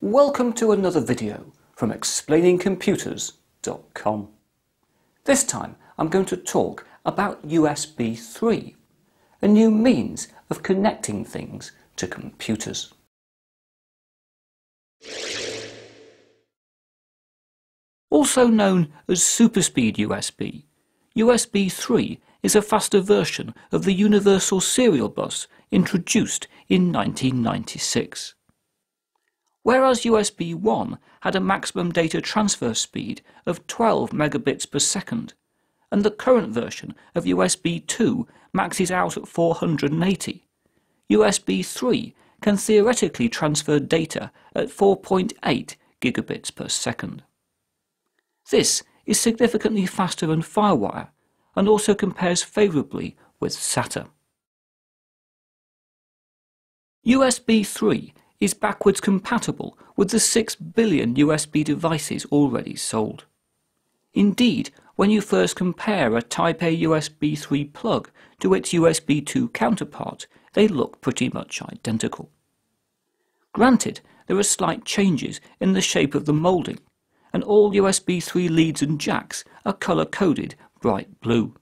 Welcome to another video from explainingcomputers.com. This time I'm going to talk about USB 3, a new means of connecting things to computers. Also known as superspeed USB, USB 3 is a faster version of the Universal Serial Bus introduced in 1996. Whereas USB 1 had a maximum data transfer speed of 12 megabits per second, and the current version of USB 2 maxes out at 480, USB 3 can theoretically transfer data at 4.8 gigabits per second. This is significantly faster than FireWire and also compares favourably with SATA. USB 3 is backwards compatible with the 6 billion USB devices already sold. Indeed, when you first compare a Type A USB 3 plug to its USB 2 counterpart, they look pretty much identical. Granted, there are slight changes in the shape of the moulding, and all USB 3 leads and jacks are colour-coded bright blue.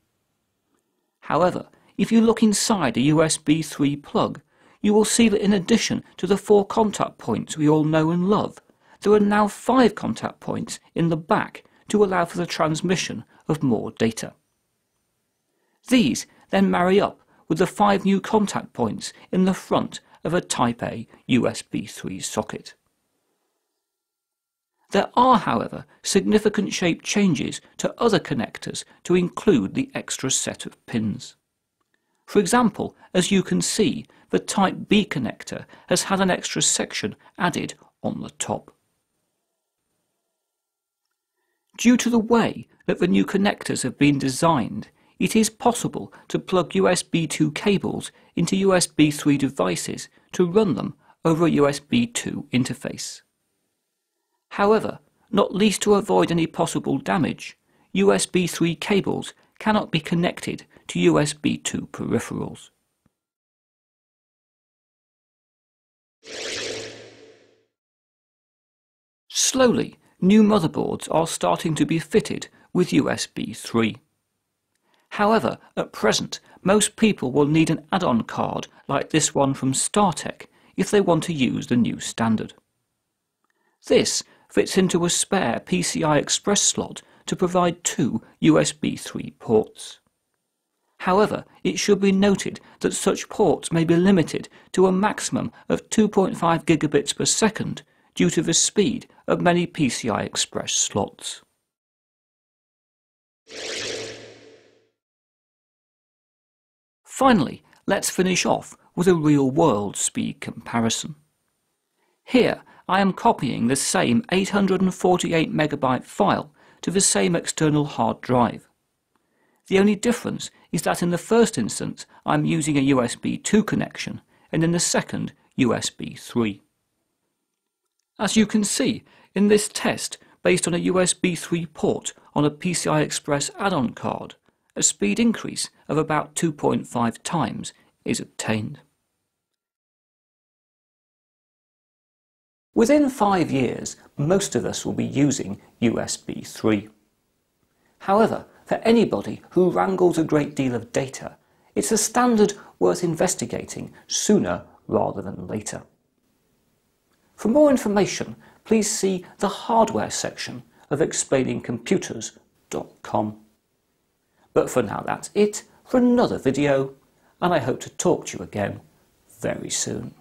However, if you look inside a USB 3 plug, you will see that in addition to the 4 contact points we all know and love, there are now 5 contact points in the back to allow for the transmission of more data. These then marry up with the 5 new contact points in the front of a Type A USB 3 socket. There are, however, significant shape changes to other connectors to include the extra set of pins. For example, as you can see, the Type B connector has had an extra section added on the top. Due to the way that the new connectors have been designed, it is possible to plug USB 2 cables into USB 3 devices to run them over a USB 2 interface. However, not least to avoid any possible damage, USB 3 cables cannot be connected to USB 2 peripherals. Slowly, new motherboards are starting to be fitted with USB 3. However, at present, most people will need an add-on card like this one from StarTech if they want to use the new standard. This fits into a spare PCI Express slot to provide 2 USB 3 ports. However, it should be noted that such ports may be limited to a maximum of 2.5 gigabits per second due to the speed of many PCI Express slots. Finally, let's finish off with a real-world speed comparison. Here, I am copying the same 848 megabyte file to the same external hard drive. The only difference is that in the first instance I'm using a USB 2 connection and in the second USB 3. As you can see, in this test based on a USB 3 port on a PCI Express add-on card, a speed increase of about 2.5 times is obtained. Within 5 years, most of us will be using USB 3. However, for anybody who wrangles a great deal of data, it's a standard worth investigating sooner rather than later. For more information, please see the hardware section of explainingcomputers.com. But for now, that's it for another video, and I hope to talk to you again very soon.